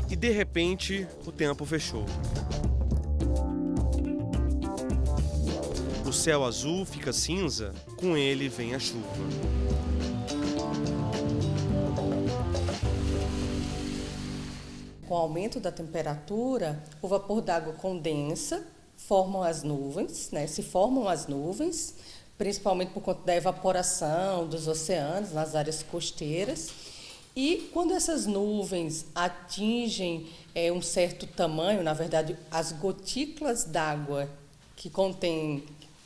E de repente, o tempo fechou. O céu azul fica cinza, com ele vem a chuva. Com o aumento da temperatura, o vapor d'água condensa, formam as nuvens, né? Se formam as nuvens, principalmente por conta da evaporação dos oceanos nas áreas costeiras. E quando essas nuvens atingem um certo tamanho, na verdade, as gotículas d'água que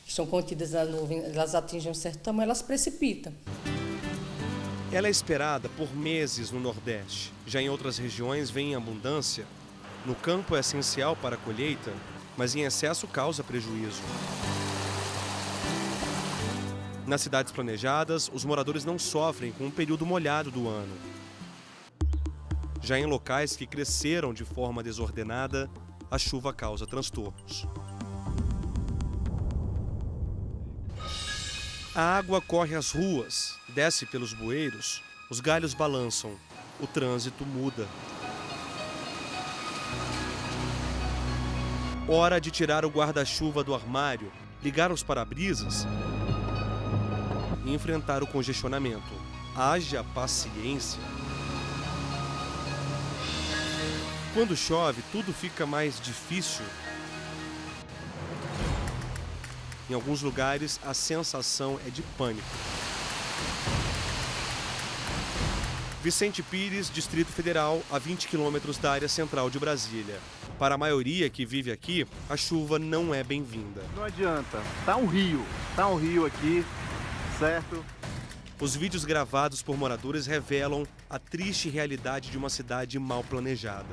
estão contidas na nuvem, elas atingem um certo tamanho, elas precipitam. Ela é esperada por meses no Nordeste. Já em outras regiões vem em abundância. No campo é essencial para a colheita, mas em excesso causa prejuízo. Nas cidades planejadas, os moradores não sofrem com um período molhado do ano. Já em locais que cresceram de forma desordenada, a chuva causa transtornos. A água corre as ruas, desce pelos bueiros, os galhos balançam, o trânsito muda. Hora de tirar o guarda-chuva do armário, ligar os para-brisas e enfrentar o congestionamento. Haja paciência. Quando chove, tudo fica mais difícil. Em alguns lugares, a sensação é de pânico. Vicente Pires, Distrito Federal, a 20 quilômetros da área central de Brasília. Para a maioria que vive aqui, a chuva não é bem-vinda. Não adianta, tá um rio aqui, certo? Os vídeos gravados por moradores revelam a triste realidade de uma cidade mal planejada.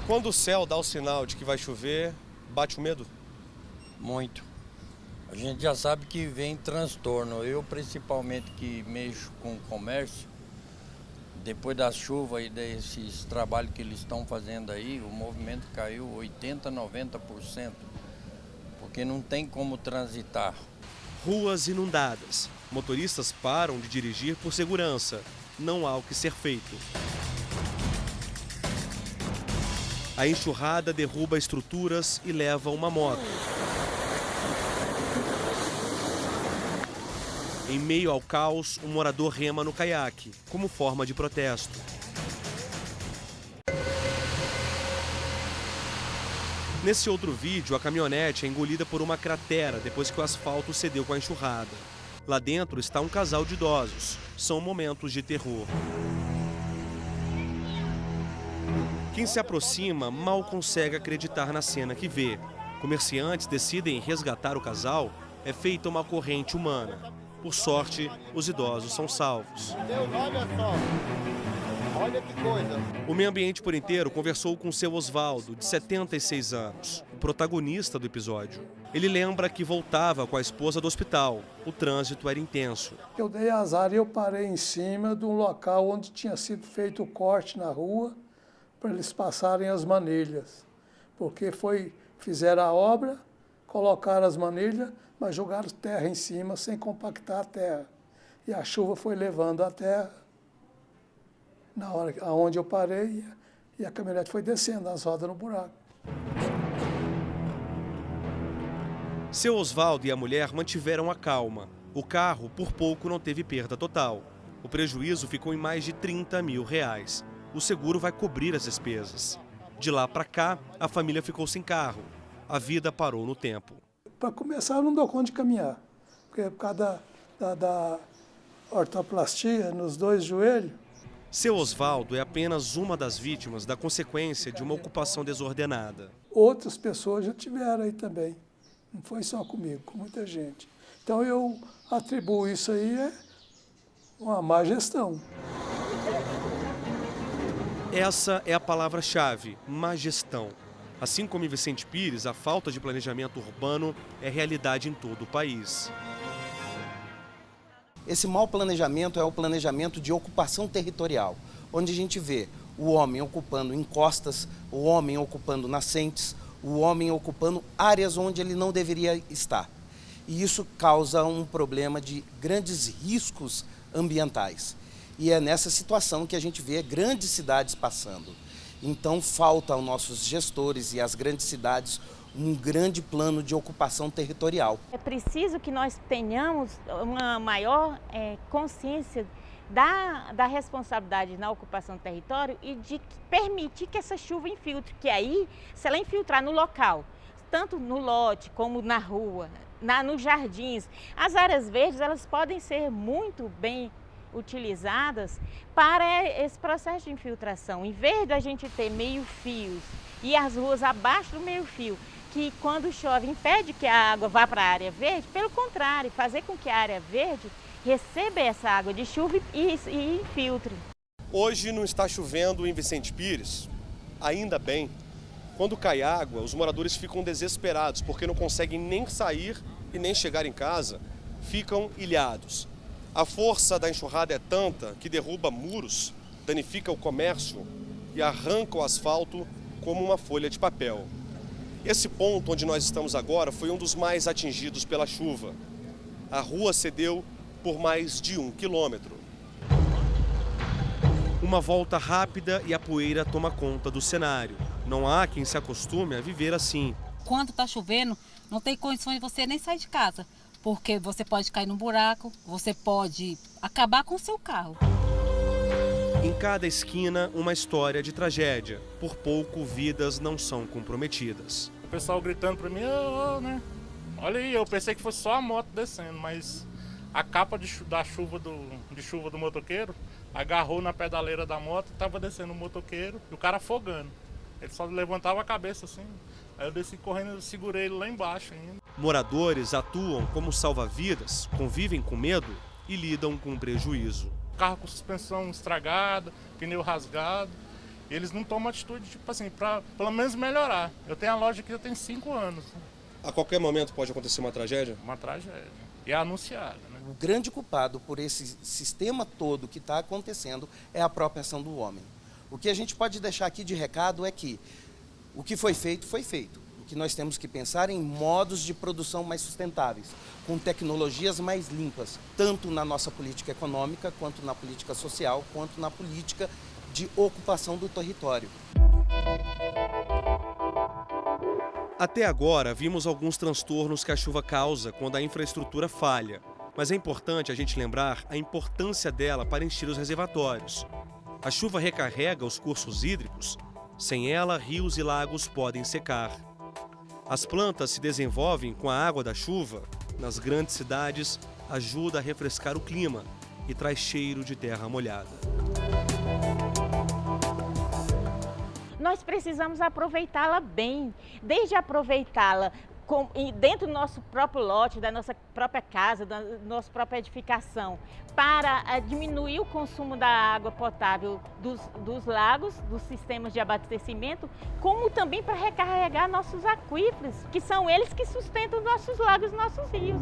Quando o céu dá o sinal de que vai chover, bate o medo? Muito. A gente já sabe que vem transtorno. Eu, principalmente, que mexo com comércio, depois da chuva e desses trabalhos que eles estão fazendo aí, o movimento caiu 80%, 90%, porque não tem como transitar. Ruas inundadas. Motoristas param de dirigir por segurança. Não há o que ser feito. A enxurrada derruba estruturas e leva uma moto. Em meio ao caos, um morador rema no caiaque, como forma de protesto. Nesse outro vídeo, a caminhonete é engolida por uma cratera depois que o asfalto cedeu com a enxurrada. Lá dentro está um casal de idosos. São momentos de terror. Quem se aproxima mal consegue acreditar na cena que vê. Comerciantes decidem resgatar o casal, é feita uma corrente humana. Por sorte, os idosos são salvos. Deus, olha só. Olha que coisa. O Meio Ambiente por Inteiro conversou com o seu Osvaldo, de 76 anos, o protagonista do episódio. Ele lembra que voltava com a esposa do hospital. O trânsito era intenso. Eu dei azar e eu parei em cima de um local onde tinha sido feito o corte na rua para eles passarem as manilhas. Porque fizeram a obra, colocaram as manilhas, mas jogaram terra em cima sem compactar a terra. E a chuva foi levando a terra na hora aonde eu parei e a caminhonete foi descendo as rodas no buraco. Seu Osvaldo e a mulher mantiveram a calma. O carro, por pouco, não teve perda total. O prejuízo ficou em mais de R$30 mil. O seguro vai cobrir as despesas. De lá para cá, a família ficou sem carro. A vida parou no tempo. Para começar, eu não dou conta de caminhar, porque por causa da ortoplastia nos 2 joelhos. Seu Osvaldo é apenas uma das vítimas da consequência de uma ocupação desordenada. Outras pessoas já tiveram aí também. Não foi só comigo, com muita gente. Então eu atribuo isso aí a uma má gestão. Essa é a palavra-chave, má gestão. Assim como em Vicente Pires, a falta de planejamento urbano é realidade em todo o país. Esse mau planejamento é o planejamento de ocupação territorial, onde a gente vê o homem ocupando encostas, o homem ocupando nascentes, o homem ocupando áreas onde ele não deveria estar. E isso causa um problema de grandes riscos ambientais. E é nessa situação que a gente vê grandes cidades passando. Então falta aos nossos gestores e às grandes cidades um grande plano de ocupação territorial. É preciso que nós tenhamos uma maior consciência da responsabilidade na ocupação do território e de permitir que essa chuva infiltre, que aí, se ela infiltrar no local, tanto no lote como na rua, nos jardins, as áreas verdes elas podem ser muito bem utilizadas para esse processo de infiltração. Em vez da gente ter meio-fios e as ruas abaixo do meio-fio, que quando chove impede que a água vá para a área verde, pelo contrário, fazer com que a área verde receba essa água de chuva e infiltre. Hoje não está chovendo em Vicente Pires, ainda bem. Quando cai água, os moradores ficam desesperados porque não conseguem nem sair e nem chegar em casa, ficam ilhados. A força da enxurrada é tanta que derruba muros, danifica o comércio e arranca o asfalto como uma folha de papel. Esse ponto onde nós estamos agora foi um dos mais atingidos pela chuva. A rua cedeu por mais de 1 quilômetro. Uma volta rápida e a poeira toma conta do cenário. Não há quem se acostume a viver assim. Quando está chovendo, não tem condições de você nem sair de casa, porque você pode cair num buraco, você pode acabar com o seu carro. Em cada esquina, uma história de tragédia. Por pouco, vidas não são comprometidas. O pessoal gritando para mim, né? Olha aí, eu pensei que fosse só a moto descendo, mas a capa de chuva do motoqueiro agarrou na pedaleira da moto, estava descendo o motoqueiro e o cara afogando. Ele só levantava a cabeça assim. Aí eu desci correndo e segurei ele lá embaixo ainda. Moradores atuam como salva-vidas, convivem com medo e lidam com prejuízo. Carro com suspensão estragada, pneu rasgado. E eles não tomam atitude, tipo assim, para pelo menos melhorar. Eu tenho a loja que já tem 5 anos. A qualquer momento pode acontecer uma tragédia? Uma tragédia. E é anunciada, né? O grande culpado por esse sistema todo que está acontecendo é a própria ação do homem. O que a gente pode deixar aqui de recado é que o que foi feito, foi feito. O que nós temos que pensar em modos de produção mais sustentáveis, com tecnologias mais limpas, tanto na nossa política econômica, quanto na política social, quanto na política de ocupação do território. Até agora, vimos alguns transtornos que a chuva causa quando a infraestrutura falha. Mas é importante a gente lembrar a importância dela para encher os reservatórios. A chuva recarrega os cursos hídricos. Sem ela, rios e lagos podem secar. As plantas se desenvolvem com a água da chuva. Nas grandes cidades, ajuda a refrescar o clima e traz cheiro de terra molhada. Nós precisamos aproveitá-la bem, desde aproveitá-la dentro do nosso próprio lote, da nossa própria casa, da nossa própria edificação, para diminuir o consumo da água potável dos lagos, dos sistemas de abastecimento, como também para recarregar nossos aquíferos, que são eles que sustentam nossos lagos e nossos rios.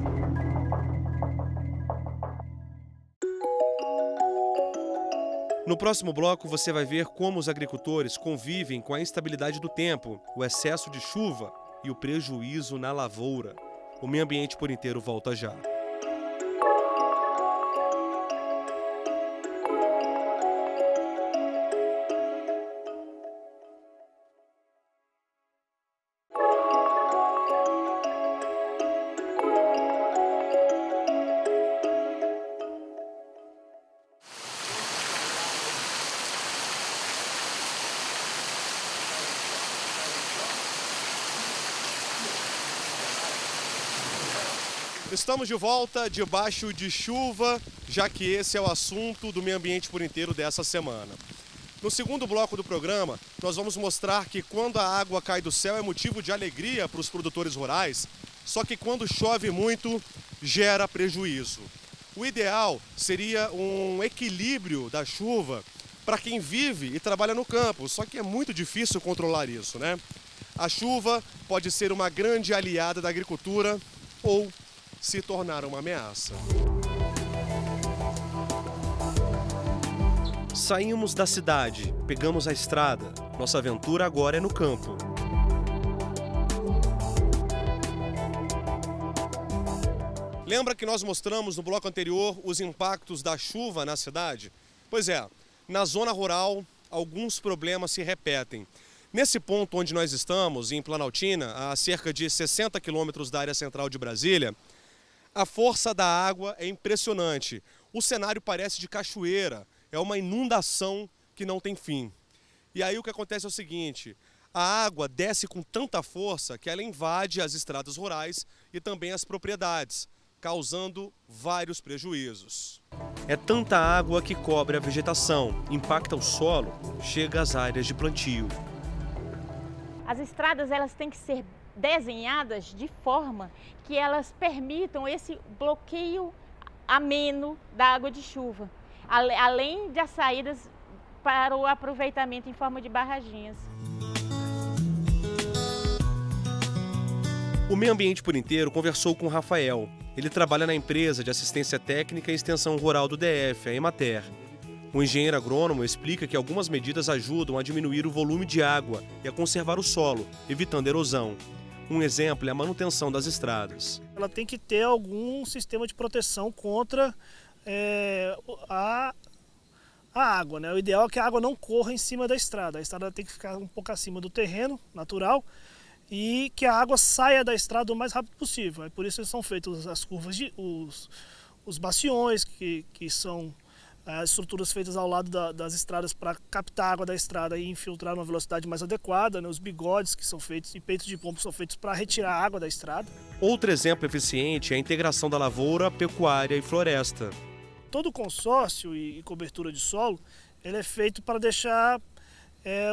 No próximo bloco, você vai ver como os agricultores convivem com a instabilidade do tempo, o excesso de chuva e o prejuízo na lavoura. O Meio Ambiente por Inteiro volta já. Estamos de volta debaixo de chuva, já que esse é o assunto do Meio Ambiente por Inteiro dessa semana. No segundo bloco do programa, nós vamos mostrar que quando a água cai do céu é motivo de alegria para os produtores rurais, só que quando chove muito, gera prejuízo. O ideal seria um equilíbrio da chuva para quem vive e trabalha no campo, só que é muito difícil controlar isso, né? A chuva pode ser uma grande aliada da agricultura ou se tornar uma ameaça. Saímos da cidade, pegamos a estrada. Nossa aventura agora é no campo. Lembra que nós mostramos no bloco anterior os impactos da chuva na cidade? Pois é, na zona rural, alguns problemas se repetem. Nesse ponto onde nós estamos, em Planaltina, a cerca de 60 quilômetros da área central de Brasília, a força da água é impressionante. O cenário parece de cachoeira, é uma inundação que não tem fim. E aí o que acontece é o seguinte: a água desce com tanta força que ela invade as estradas rurais e também as propriedades, causando vários prejuízos. É tanta água que cobre a vegetação, impacta o solo, chega às áreas de plantio. As estradas elas têm que ser desenhadas de forma que elas permitam esse bloqueio ameno da água de chuva, além das saídas para o aproveitamento em forma de barraginhas. O Meio Ambiente por Inteiro conversou com o Rafael. Ele trabalha na empresa de assistência técnica e extensão rural do DF, a Emater. O engenheiro agrônomo explica que algumas medidas ajudam a diminuir o volume de água e a conservar o solo, evitando erosão. Um exemplo é a manutenção das estradas. Ela tem que ter algum sistema de proteção contra a água, né? O ideal é que a água não corra em cima da estrada. A estrada tem que ficar um pouco acima do terreno natural e que a água saia da estrada o mais rápido possível. É por isso que são feitas as curvas, os baciões, que são as estruturas feitas ao lado das estradas para captar a água da estrada e infiltrar numa velocidade mais adequada, né? Os bigodes que são feitos e peitos de pompa são feitos para retirar a água da estrada. Outro exemplo eficiente é a integração da lavoura, pecuária e floresta. Todo consórcio e cobertura de solo ele é feito para deixar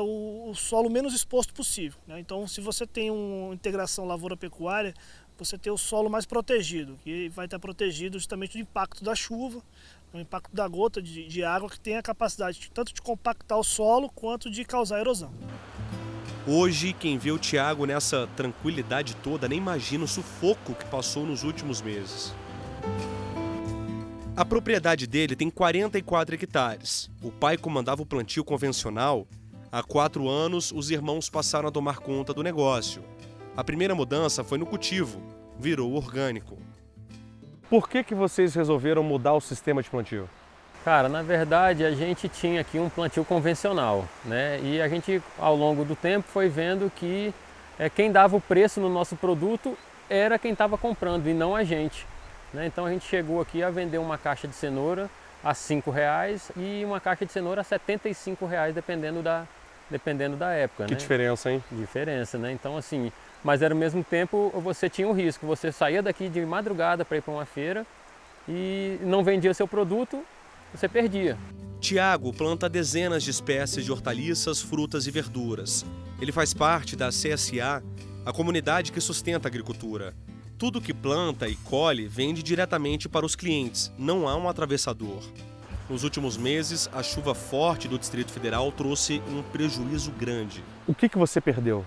o solo menos exposto possível, né? Então, se você tem uma integração lavoura-pecuária, você tem o solo mais protegido, que vai estar protegido justamente do impacto da chuva, o impacto da gota de água, que tem a capacidade tanto de compactar o solo quanto de causar erosão. Hoje, quem vê o Thiago nessa tranquilidade toda nem imagina o sufoco que passou nos últimos meses. A propriedade dele tem 44 hectares. O pai comandava o plantio convencional. Há 4 anos, os irmãos passaram a tomar conta do negócio. A primeira mudança foi no cultivo, virou orgânico. Por que vocês resolveram mudar o sistema de plantio? Cara, na verdade a gente tinha aqui um plantio convencional, né? E a gente ao longo do tempo foi vendo que quem dava o preço no nosso produto era quem estava comprando e não a gente, né? Então a gente chegou aqui a vender uma caixa de cenoura a R$ 5,00 e uma caixa de cenoura a R$ 75,00, dependendo da época. Que diferença, hein? Diferença, né? Então assim, mas ao mesmo tempo você tinha um risco, você saía daqui de madrugada para ir para uma feira e não vendia o seu produto, você perdia. Thiago planta dezenas de espécies de hortaliças, frutas e verduras. Ele faz parte da CSA, a comunidade que sustenta a agricultura. Tudo que planta e colhe vende diretamente para os clientes, não há um atravessador. Nos últimos meses, a chuva forte do Distrito Federal trouxe um prejuízo grande. O que você perdeu?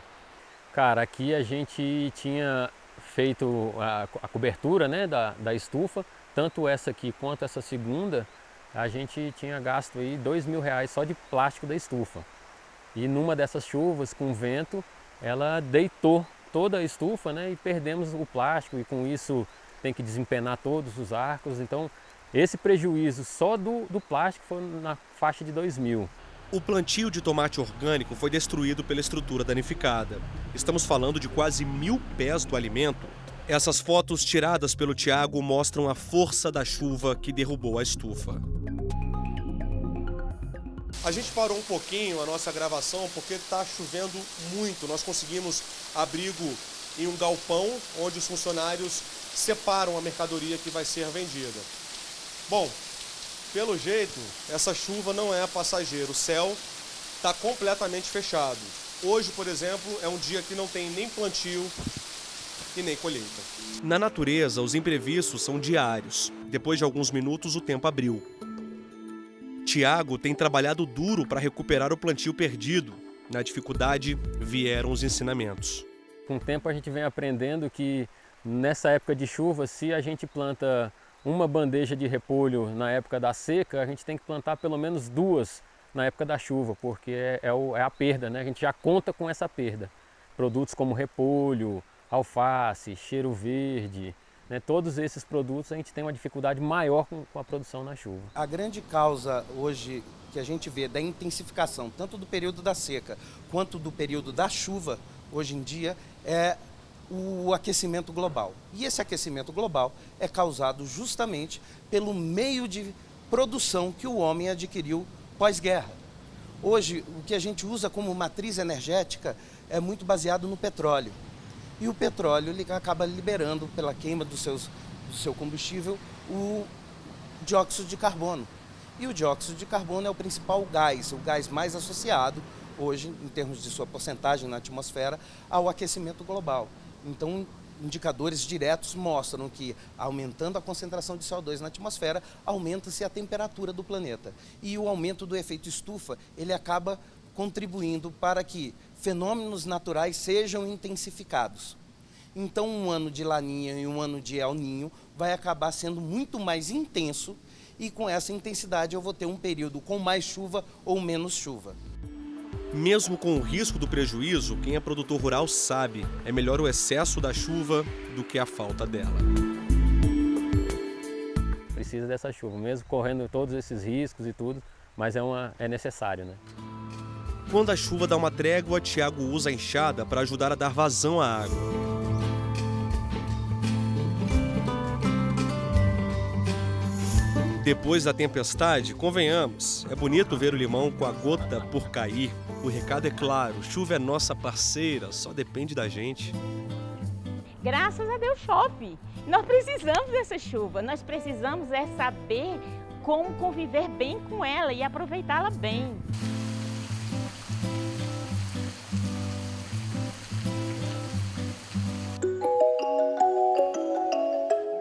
Cara, aqui a gente tinha feito a cobertura, né, da estufa, tanto essa aqui quanto essa segunda, a gente tinha gasto aí R$2.000 só de plástico da estufa. E numa dessas chuvas, com vento, ela deitou toda a estufa, né, e perdemos o plástico e com isso tem que desempenar todos os arcos. Então esse prejuízo só do plástico foi na faixa de R$2.000. O plantio de tomate orgânico foi destruído pela estrutura danificada. Estamos falando de quase 1.000 pés do alimento. Essas fotos tiradas pelo Thiago mostram a força da chuva que derrubou a estufa. A gente parou um pouquinho a nossa gravação porque está chovendo muito. Nós conseguimos abrigo em um galpão onde os funcionários separam a mercadoria que vai ser vendida. Bom, pelo jeito, essa chuva não é passageiro. O céu está completamente fechado. Hoje, por exemplo, é um dia que não tem nem plantio e nem colheita. Na natureza, os imprevistos são diários. Depois de alguns minutos, o tempo abriu. Thiago tem trabalhado duro para recuperar o plantio perdido. Na dificuldade, vieram os ensinamentos. Com o tempo a gente vem aprendendo que nessa época de chuva, se a gente planta uma bandeja de repolho na época da seca, a gente tem que plantar pelo menos 2 na época da chuva, porque é a perda, né? A gente já conta com essa perda. Produtos como repolho, alface, cheiro verde, né, todos esses produtos a gente tem uma dificuldade maior com a produção na chuva. A grande causa hoje que a gente vê da intensificação, tanto do período da seca quanto do período da chuva, hoje em dia, é o aquecimento global. E esse aquecimento global é causado justamente pelo meio de produção que o homem adquiriu pós-guerra. Hoje, o que a gente usa como matriz energética é muito baseado no petróleo. E o petróleo ele acaba liberando, pela queima do seu combustível, o dióxido de carbono. E o dióxido de carbono é o principal gás, o gás mais associado hoje, em termos de sua porcentagem na atmosfera, ao aquecimento global. Então, indicadores diretos mostram que, aumentando a concentração de CO2 na atmosfera, aumenta-se a temperatura do planeta. E o aumento do efeito estufa, ele acaba contribuindo para que fenômenos naturais sejam intensificados. Então, um ano de Laninha e um ano de El Niño vai acabar sendo muito mais intenso e com essa intensidade eu vou ter um período com mais chuva ou menos chuva. Mesmo com o risco do prejuízo, quem é produtor rural sabe, é melhor o excesso da chuva do que a falta dela. Precisa dessa chuva, mesmo correndo todos esses riscos e tudo, mas é necessário, né? Quando a chuva dá uma trégua, Tiago usa a enxada para ajudar a dar vazão à água. Depois da tempestade, convenhamos, é bonito ver o limão com a gota por cair. O recado é claro, chuva é nossa parceira, só depende da gente. Graças a Deus chove. Nós precisamos dessa chuva, nós precisamos saber como conviver bem com ela e aproveitá-la bem.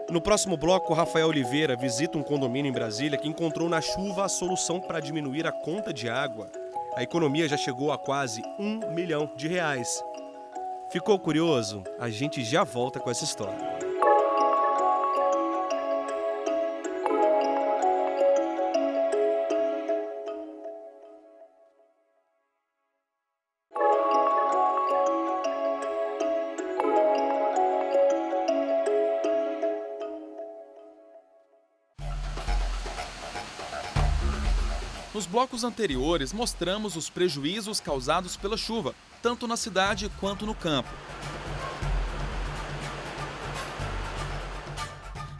No próximo bloco, Rafael Oliveira visita um condomínio em Brasília que encontrou na chuva a solução para diminuir a conta de água. A economia já chegou a quase R$1 milhão. Ficou curioso? A gente já volta com essa história. Nos blocos anteriores, mostramos os prejuízos causados pela chuva, tanto na cidade quanto no campo.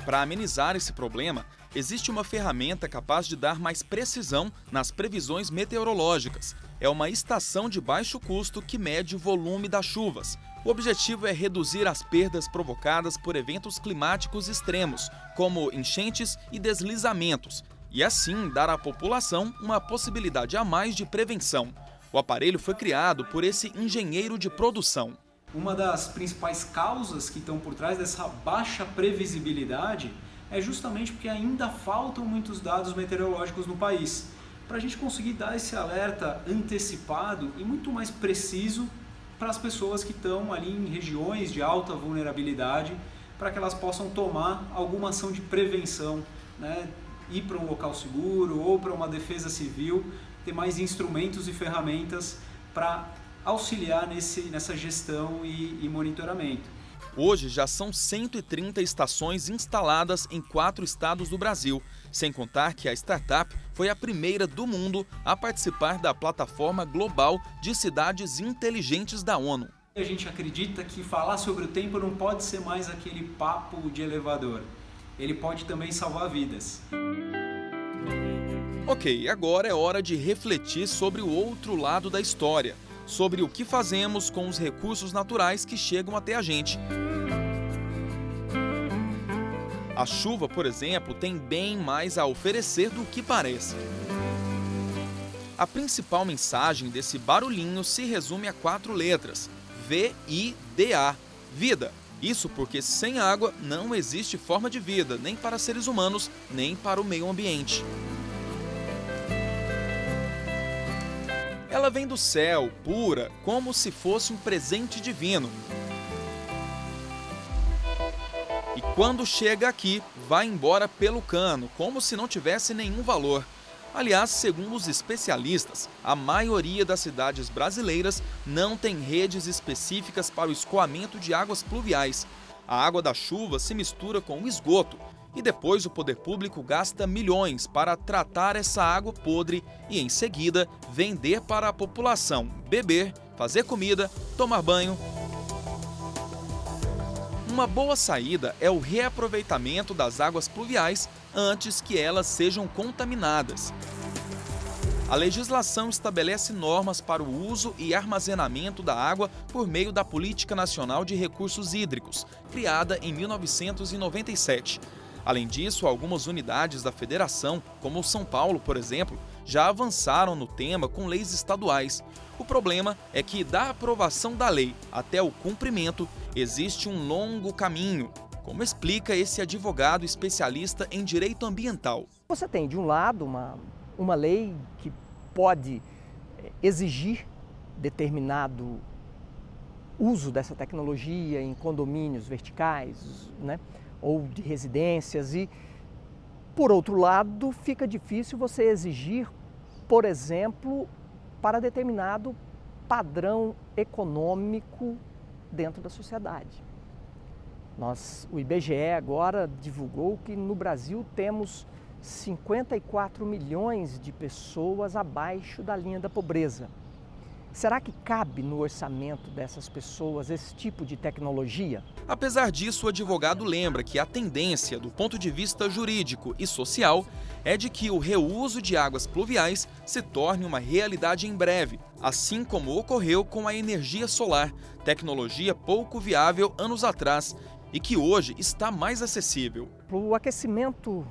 Para amenizar esse problema, existe uma ferramenta capaz de dar mais precisão nas previsões meteorológicas. É uma estação de baixo custo que mede o volume das chuvas. O objetivo é reduzir as perdas provocadas por eventos climáticos extremos, como enchentes e deslizamentos, e assim dar à população uma possibilidade a mais de prevenção. O aparelho foi criado por esse engenheiro de produção. Uma das principais causas que estão por trás dessa baixa previsibilidade é justamente porque ainda faltam muitos dados meteorológicos no país, para a gente conseguir dar esse alerta antecipado e muito mais preciso para as pessoas que estão ali em regiões de alta vulnerabilidade, para que elas possam tomar alguma ação de prevenção, né? Ir para um local seguro ou para uma defesa civil, ter mais instrumentos e ferramentas para auxiliar nessa gestão e monitoramento. Hoje já são 130 estações instaladas em 4 estados do Brasil, sem contar que a startup foi a primeira do mundo a participar da plataforma global de cidades inteligentes da ONU. A gente acredita que falar sobre o tempo não pode ser mais aquele papo de elevador. Ele pode também salvar vidas. Ok, agora é hora de refletir sobre o outro lado da história, sobre o que fazemos com os recursos naturais que chegam até a gente. A chuva, por exemplo, tem bem mais a oferecer do que parece. A principal mensagem desse barulhinho se resume a 4 letras: V-I-D-A, vida. Isso porque sem água não existe forma de vida, nem para seres humanos, nem para o meio ambiente. Ela vem do céu, pura, como se fosse um presente divino. E quando chega aqui, vai embora pelo cano, como se não tivesse nenhum valor. Aliás, segundo os especialistas, a maioria das cidades brasileiras não tem redes específicas para o escoamento de águas pluviais. A água da chuva se mistura com o esgoto e depois o poder público gasta milhões para tratar essa água podre e, em seguida, vender para a população beber, fazer comida, tomar banho. Uma boa saída é o reaproveitamento das águas pluviais antes que elas sejam contaminadas. A legislação estabelece normas para o uso e armazenamento da água por meio da Política Nacional de Recursos Hídricos, criada em 1997. Além disso, algumas unidades da federação, como o São Paulo, por exemplo, já avançaram no tema com leis estaduais. O problema é que da aprovação da lei até o cumprimento existe um longo caminho, como explica esse advogado especialista em direito ambiental. Você tem, de um lado, uma lei que pode exigir determinado uso dessa tecnologia em condomínios verticais, né, ou de residências, e, por outro lado, fica difícil você exigir, por exemplo, para determinado padrão econômico dentro da sociedade. O IBGE agora divulgou que no Brasil temos 54 milhões de pessoas abaixo da linha da pobreza. Será que cabe no orçamento dessas pessoas esse tipo de tecnologia? Apesar disso, o advogado lembra que a tendência, do ponto de vista jurídico e social, é de que o reuso de águas pluviais se torne uma realidade em breve, assim como ocorreu com a energia solar, tecnologia pouco viável anos atrás e que hoje está mais acessível. O aquecimento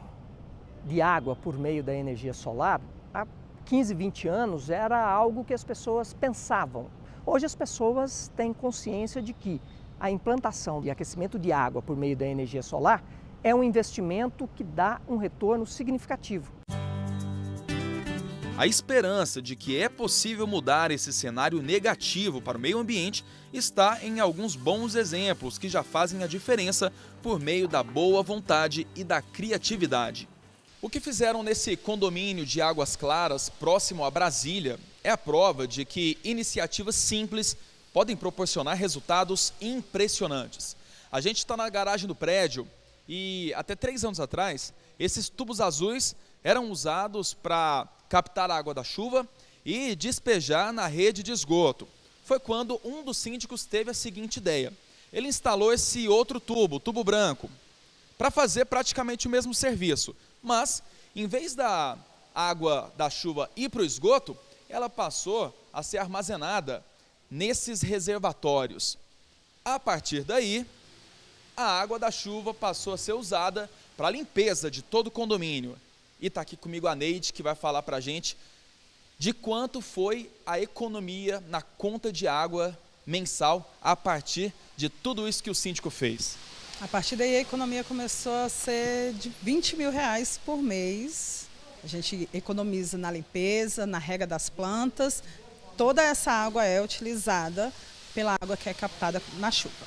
de água por meio da energia solar, há 15, 20 anos era algo que as pessoas pensavam. Hoje as pessoas têm consciência de que a implantação e aquecimento de água por meio da energia solar é um investimento que dá um retorno significativo. A esperança de que é possível mudar esse cenário negativo para o meio ambiente está em alguns bons exemplos que já fazem a diferença por meio da boa vontade e da criatividade. O que fizeram nesse condomínio de Águas Claras, próximo a Brasília, é a prova de que iniciativas simples podem proporcionar resultados impressionantes. A gente está na garagem do prédio e até 3 anos atrás, esses tubos azuis eram usados para captar a água da chuva e despejar na rede de esgoto. Foi quando um dos síndicos teve a seguinte ideia. Ele instalou esse outro tubo, o tubo branco, para fazer praticamente o mesmo serviço. Mas, em vez da água da chuva ir para o esgoto, ela passou a ser armazenada nesses reservatórios. A partir daí, a água da chuva passou a ser usada para a limpeza de todo o condomínio. E está aqui comigo a Neide, que vai falar para a gente de quanto foi a economia na conta de água mensal a partir de tudo isso que o síndico fez. A partir daí a economia começou a ser de R$20 mil por mês. A gente economiza na limpeza, na rega das plantas. Toda essa água é utilizada pela água que é captada na chuva.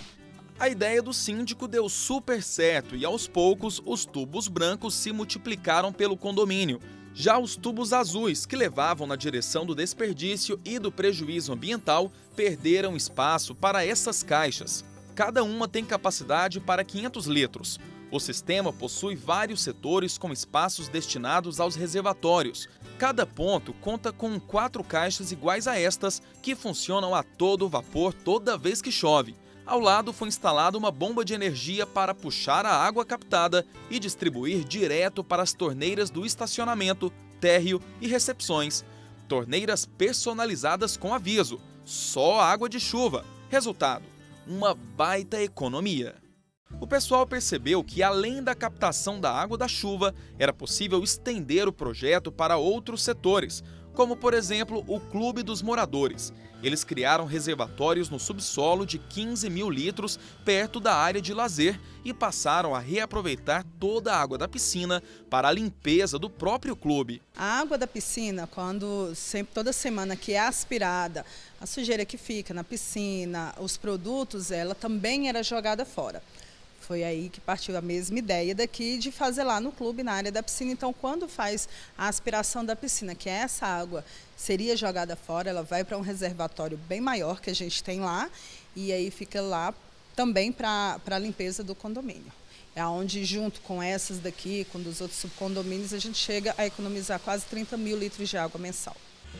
A ideia do síndico deu super certo e aos poucos os tubos brancos se multiplicaram pelo condomínio. Já os tubos azuis, que levavam na direção do desperdício e do prejuízo ambiental, perderam espaço para essas caixas. Cada uma tem capacidade para 500 litros. O sistema possui vários setores com espaços destinados aos reservatórios. Cada ponto conta com 4 caixas iguais a estas que funcionam a todo vapor toda vez que chove. Ao lado foi instalada uma bomba de energia para puxar a água captada e distribuir direto para as torneiras do estacionamento, térreo e recepções. Torneiras personalizadas com aviso, só água de chuva. Resultado: uma baita economia. O pessoal percebeu que, além da captação da água da chuva, era possível estender o projeto para outros setores, como, por exemplo, o Clube dos Moradores. Eles criaram reservatórios no subsolo de 15 mil litros perto da área de lazer e passaram a reaproveitar toda a água da piscina para a limpeza do próprio clube. A água da piscina, toda semana que é aspirada, a sujeira que fica na piscina, os produtos, ela também era jogada fora. Foi aí que partiu a mesma ideia daqui de fazer lá no clube, na área da piscina. Então, quando faz a aspiração da piscina, que essa água seria jogada fora, ela vai para um reservatório bem maior que a gente tem lá, e aí fica lá também para a limpeza do condomínio. É onde, junto com essas daqui, com dos outros subcondomínios, a gente chega a economizar quase 30 mil litros de água mensal.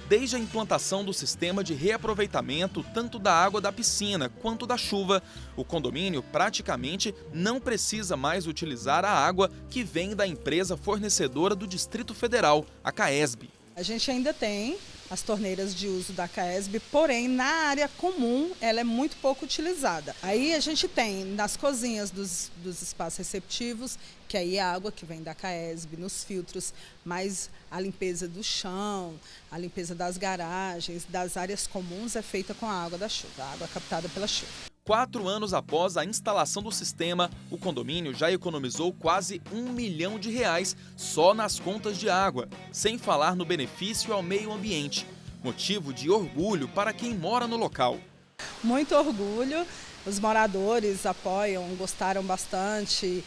Desde a implantação do sistema de reaproveitamento tanto da água da piscina quanto da chuva, o condomínio praticamente não precisa mais utilizar a água que vem da empresa fornecedora do Distrito Federal, a CAESB. A gente ainda tem as torneiras de uso da CAESB, porém na área comum ela é muito pouco utilizada. Aí a gente tem nas cozinhas dos espaços receptivos, que aí é a água que vem da CAESB, nos filtros, mas a limpeza do chão, a limpeza das garagens, das áreas comuns é feita com a água da chuva, a água captada pela chuva. 4 anos após a instalação do sistema, o condomínio já economizou quase R$1 milhão só nas contas de água, sem falar no benefício ao meio ambiente. Motivo de orgulho para quem mora no local. Muito orgulho, os moradores apoiam, gostaram bastante,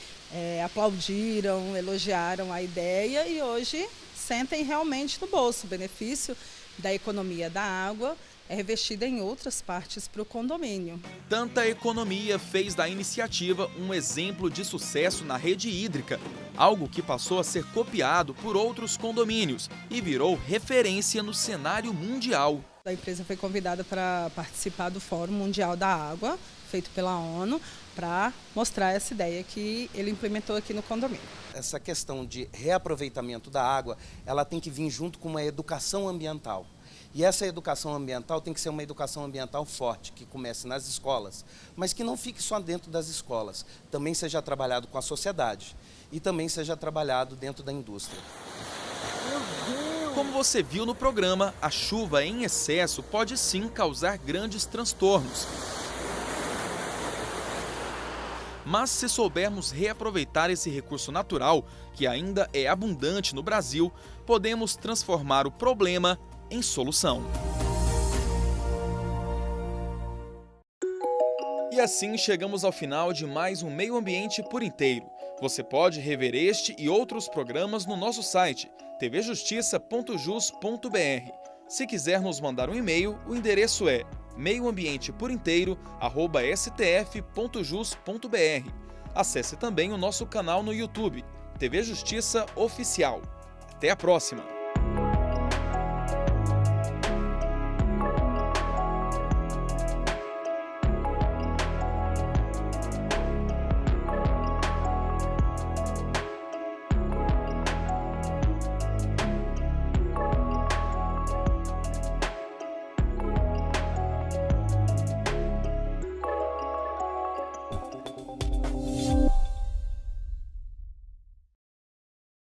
aplaudiram, elogiaram a ideia e hoje sentem realmente no bolso. O benefício da economia da água é revestida em outras partes para o condomínio. Tanta economia fez da iniciativa um exemplo de sucesso na rede hídrica, algo que passou a ser copiado por outros condomínios e virou referência no cenário mundial. A empresa foi convidada para participar do Fórum Mundial da Água, feito pela ONU, para mostrar essa ideia que ele implementou aqui no condomínio. Essa questão de reaproveitamento da água, ela tem que vir junto com uma educação ambiental. E essa educação ambiental tem que ser uma educação ambiental forte, que comece nas escolas, mas que não fique só dentro das escolas, também seja trabalhado com a sociedade e também seja trabalhado dentro da indústria. Como você viu no programa, a chuva em excesso pode sim causar grandes transtornos. Mas se soubermos reaproveitar esse recurso natural, que ainda é abundante no Brasil, podemos transformar o problema em solução. E assim chegamos ao final de mais um Meio Ambiente por Inteiro. Você pode rever este e outros programas no nosso site tvjustiça.jus.br. Se quiser nos mandar um e-mail, o endereço é meioambientepor-inteiro@stf.jus.br. Acesse também o nosso canal no YouTube, TV Justiça Oficial. Até a próxima!